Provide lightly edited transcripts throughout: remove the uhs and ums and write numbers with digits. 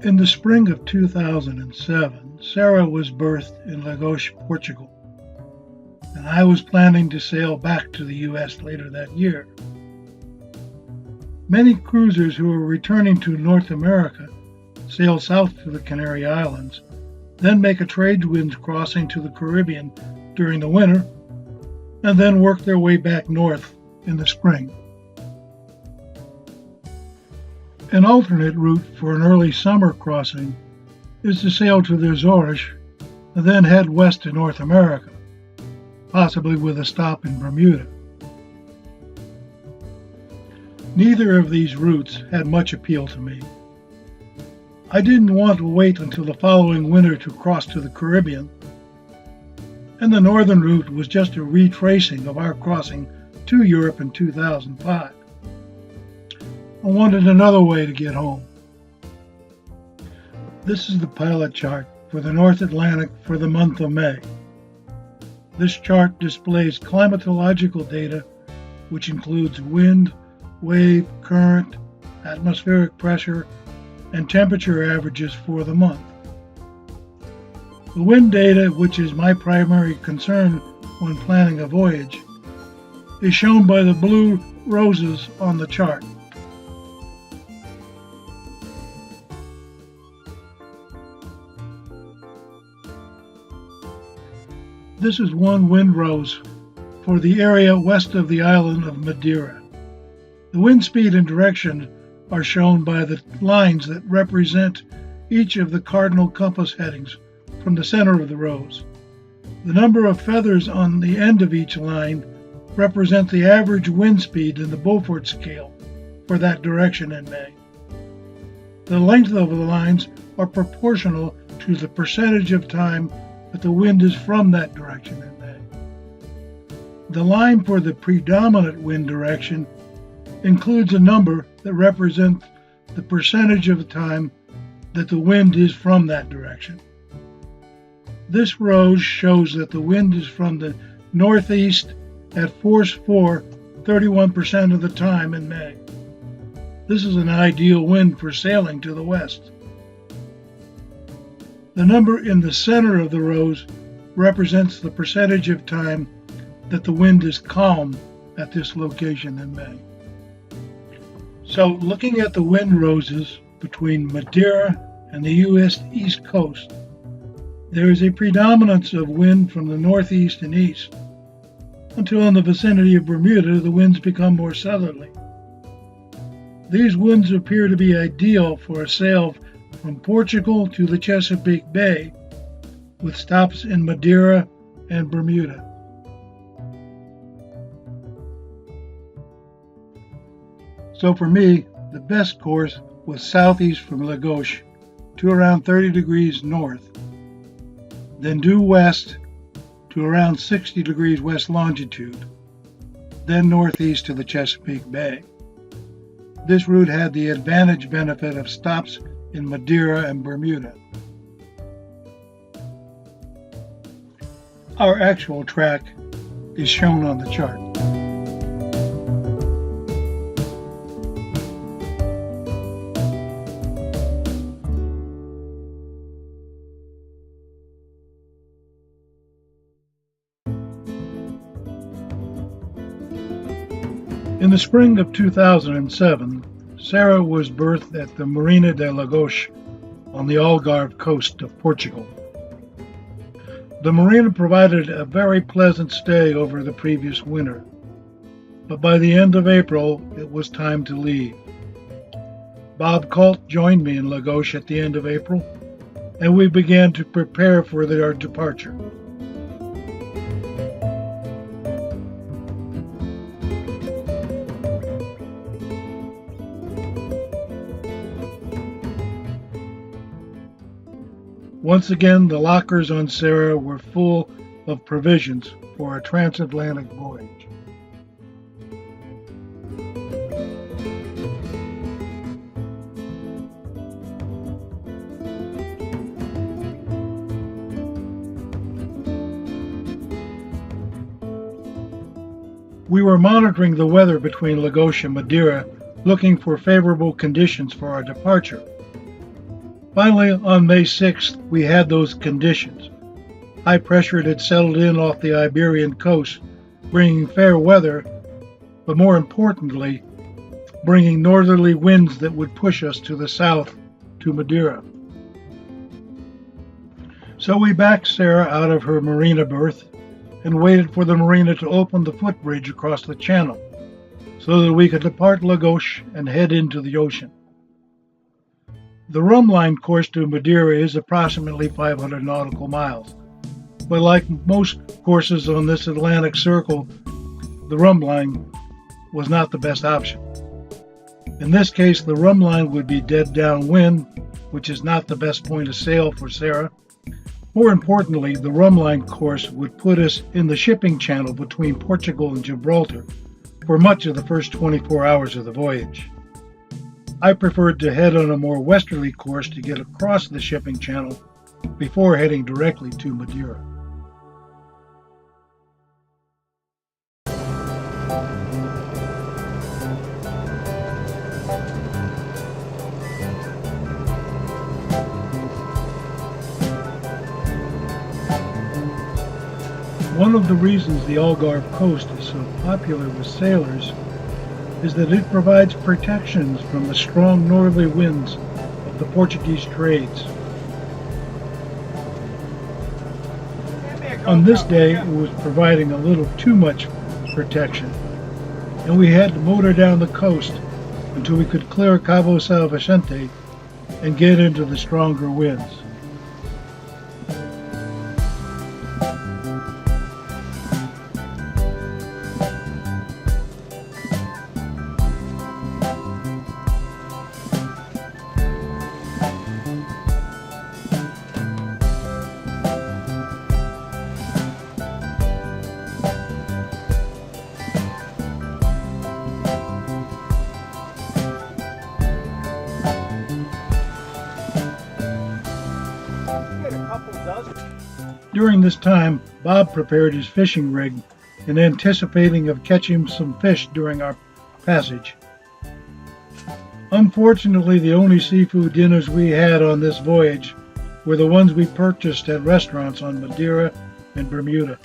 In the spring of 2007, Sarah was birthed in Lagos, Portugal, and I was planning to sail back to the U.S. later that year. Many cruisers who are returning to North America sail south to the Canary Islands, then make a trade wind crossing to the Caribbean during the winter, and then work their way back north in the spring. An alternate route for an early summer crossing is to sail to the Azores and then head west to North America, possibly with a stop in Bermuda. Neither of these routes had much appeal to me. I didn't want to wait until the following winter to cross to the Caribbean, and the northern route was just a retracing of our crossing to Europe in 2005. I wanted another way to get home. This is the pilot chart for the North Atlantic for the month of May. This chart displays climatological data, which includes wind, wave, current, atmospheric pressure, and temperature averages for the month. The wind data, which is my primary concern when planning a voyage, is shown by the blue roses on the chart. This is one wind rose for the area west of the island of Madeira. The wind speed and direction are shown by the lines that represent each of the cardinal compass headings from the center of the rose. The number of feathers on the end of each line represent the average wind speed in the Beaufort scale for that direction in May. The length of the lines are proportional to the percentage of time that the wind is from that direction in May. The line for the predominant wind direction includes a number that represents the percentage of the time that the wind is from that direction. This rose shows that the wind is from the northeast at force 4 31% of the time in May. This is an ideal wind for sailing to the west. The number in the center of the rose represents the percentage of time that the wind is calm at this location in May. So, looking at the wind roses between Madeira and the U.S. East Coast, there is a predominance of wind from the northeast and east, until in the vicinity of Bermuda the winds become more southerly. These winds appear to be ideal for a sail from Portugal to the Chesapeake Bay, with stops in Madeira and Bermuda. So for me, the best course was southeast from Lagos to around 30 degrees north, then due west to around 60 degrees west longitude, then northeast to the Chesapeake Bay. This route had the advantage benefit of stops in Madeira and Bermuda. Our actual track is shown on the chart. In the spring of 2007, Sarah was birthed at the Marina de Lagos on the Algarve coast of Portugal. The marina provided a very pleasant stay over the previous winter, but by the end of April, it was time to leave. Bob Colt joined me in Lagos at the end of April, and we began to prepare for our departure. Once again, the lockers on Sarah were full of provisions for a transatlantic voyage. We were monitoring the weather between Lagos and Madeira, looking for favorable conditions for our departure. Finally, on May 6th, we had those conditions. High pressure had settled in off the Iberian coast, bringing fair weather, but more importantly, bringing northerly winds that would push us to the south to Madeira. So we backed Sarah out of her marina berth and waited for the marina to open the footbridge across the channel so that we could depart Lagos and head into the ocean. The rum line course to Madeira is approximately 500 nautical miles, but like most courses on this Atlantic Circle, the rum line was not the best option. In this case, the rum line would be dead downwind, which is not the best point of sail for Sarah. More importantly, the rum line course would put us in the shipping channel between Portugal and Gibraltar for much of the first 24 hours of the voyage. I preferred to head on a more westerly course to get across the shipping channel before heading directly to Madeira. One of the reasons the Algarve coast is so popular with sailors is that it provides protections from the strong northerly winds of the Portuguese trades. On this day, it was providing a little too much protection, and we had to motor down the coast until we could clear Cabo San Vicente and get into the stronger winds. During this time, Bob prepared his fishing rig in anticipating of catching some fish during our passage. Unfortunately, the only seafood dinners we had on this voyage were the ones we purchased at restaurants on Madeira and Bermuda.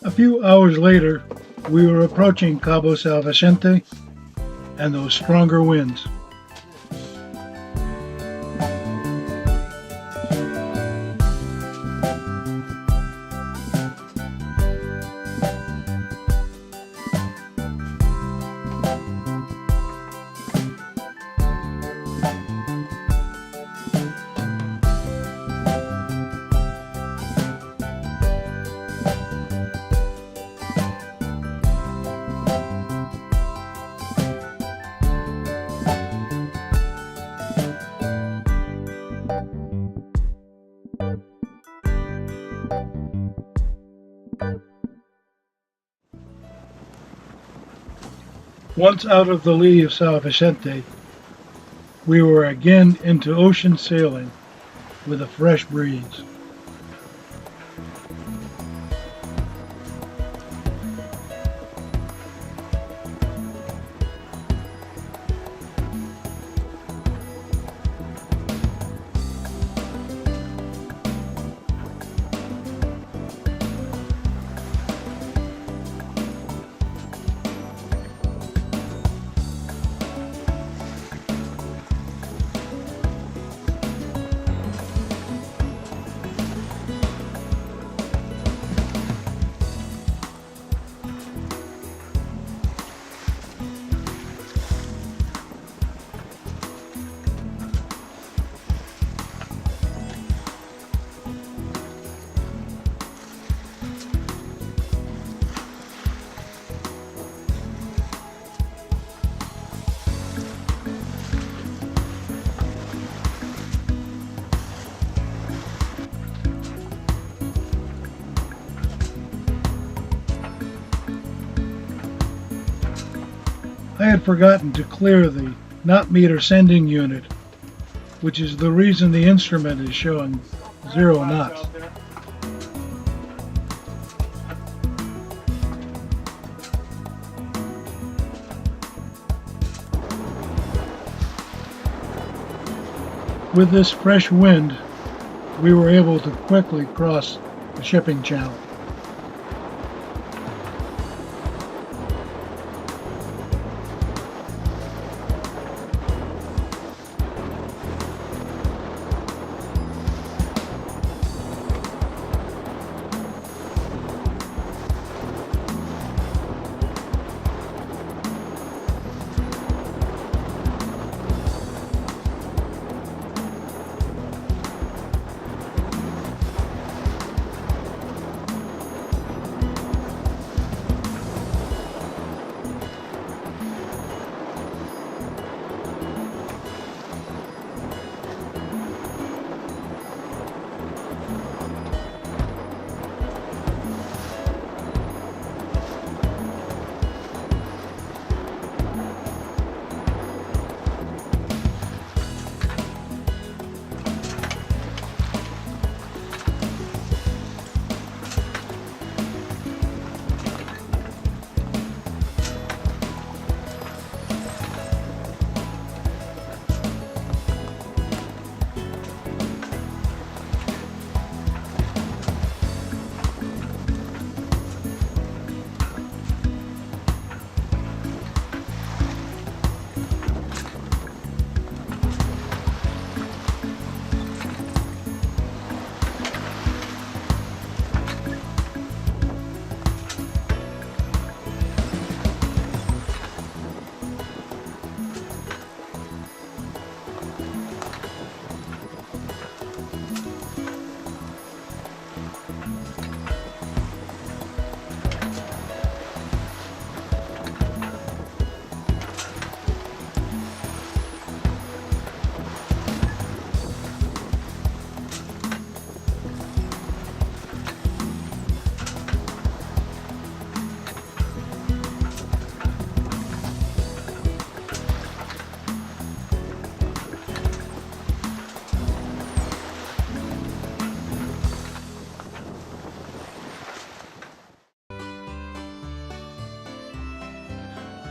A few hours later, we were approaching Cabo San Vicente and those stronger winds. Once out of the lee of San Vicente, we were again into ocean sailing with a fresh breeze. I had forgotten to clear the knot meter sending unit, which is the reason the instrument is showing 0 knots. With this fresh wind, we were able to quickly cross the shipping channel.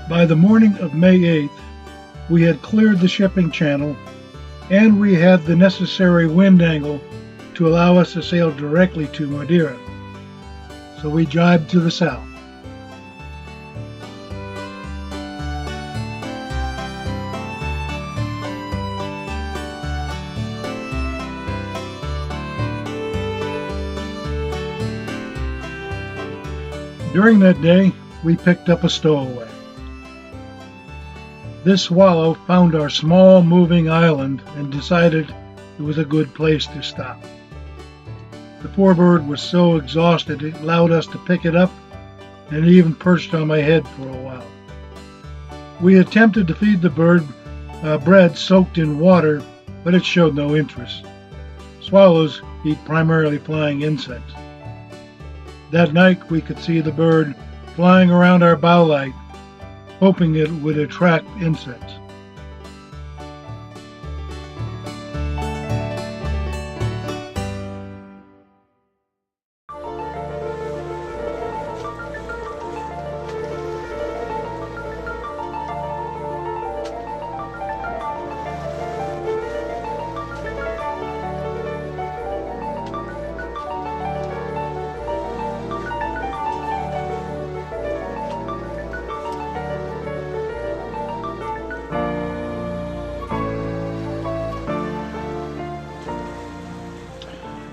By the morning of May 8th, we had cleared the shipping channel and we had the necessary wind angle to allow us to sail directly to Madeira. So we jibed to the south. During that day, we picked up a stowaway. This swallow found our small moving island and decided it was a good place to stop. The poor bird was so exhausted it allowed us to pick it up, and it even perched on my head for a while. We attempted to feed the bird bread soaked in water, but it showed no interest. Swallows eat primarily flying insects. That night we could see the bird flying around our bow light, hoping it would attract insects.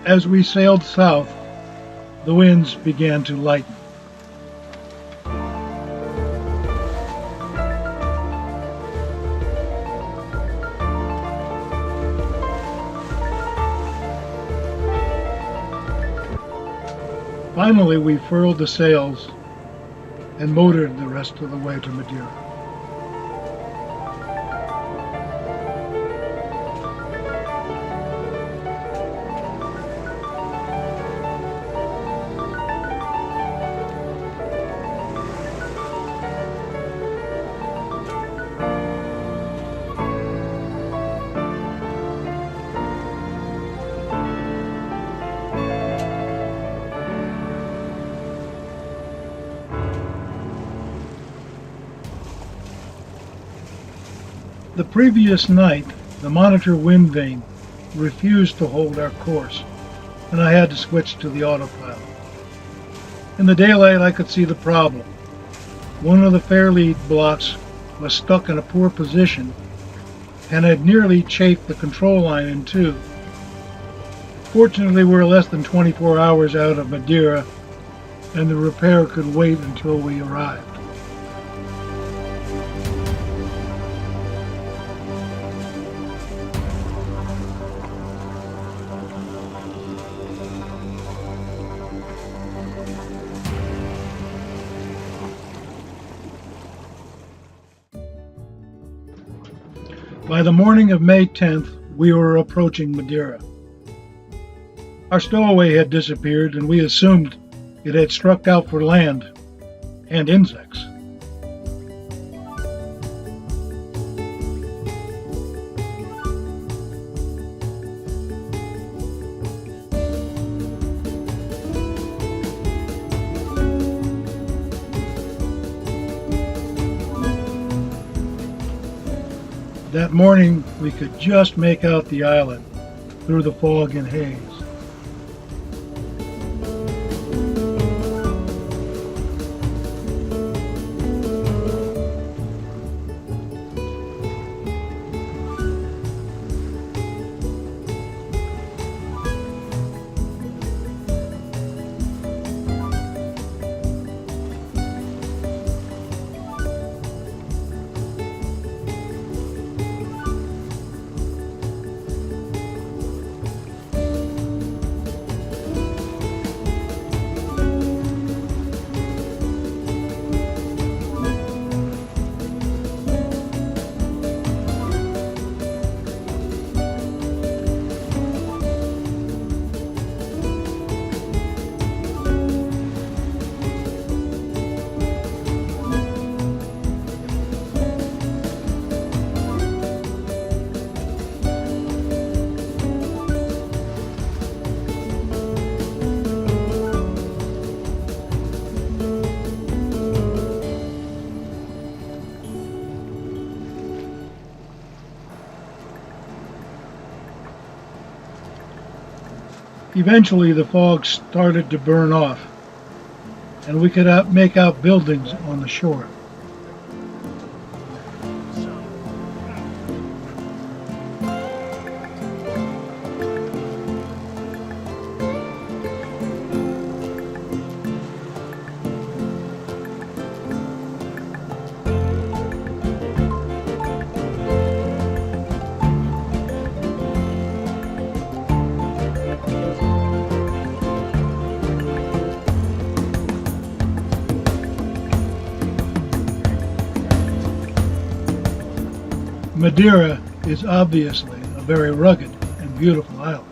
As we sailed south, the winds began to lighten. Finally, we furled the sails and motored the rest of the way to Madeira. The previous night, the monitor wind vane refused to hold our course, and I had to switch to the autopilot. In the daylight, I could see the problem. One of the fairlead blocks was stuck in a poor position and had nearly chafed the control line in two. Fortunately, we were less than 24 hours out of Madeira, and the repair could wait until we arrived. By the morning of May 10th, we were approaching Madeira. Our stowaway had disappeared, and we assumed it had struck out for land and insects. That morning, we could just make out the island through the fog and haze. Eventually, the fog started to burn off, and we could make out buildings on the shore. Madeira is obviously a very rugged and beautiful island.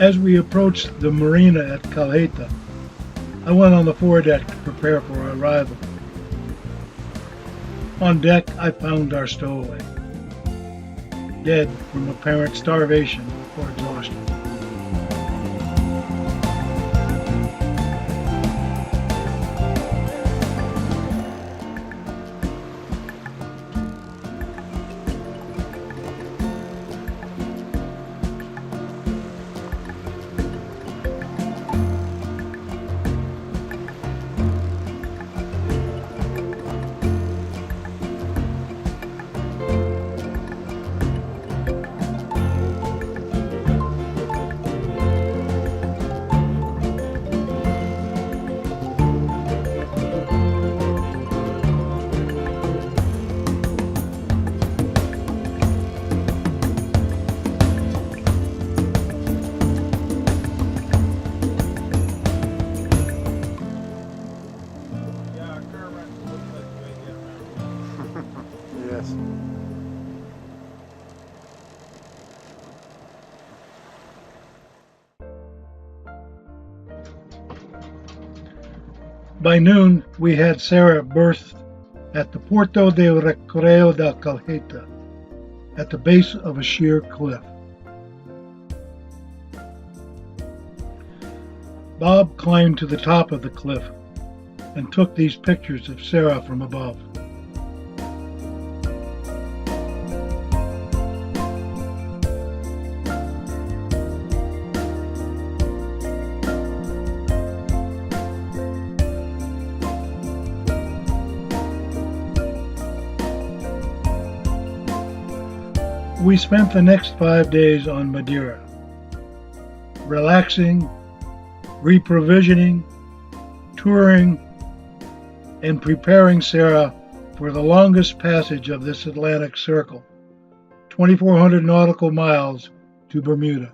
As we approached the marina at Calheta, I went on the foredeck to prepare for our arrival. On deck, I found our stowaway, dead from apparent starvation or exhaustion. By noon, we had Sarah berthed at the Porto de Recreo da Calheta, at the base of a sheer cliff. Bob climbed to the top of the cliff and took these pictures of Sarah from above. We spent the next 5 days on Madeira, relaxing, reprovisioning, touring, and preparing Sarah for the longest passage of this Atlantic Circle, 2,400 nautical miles to Bermuda.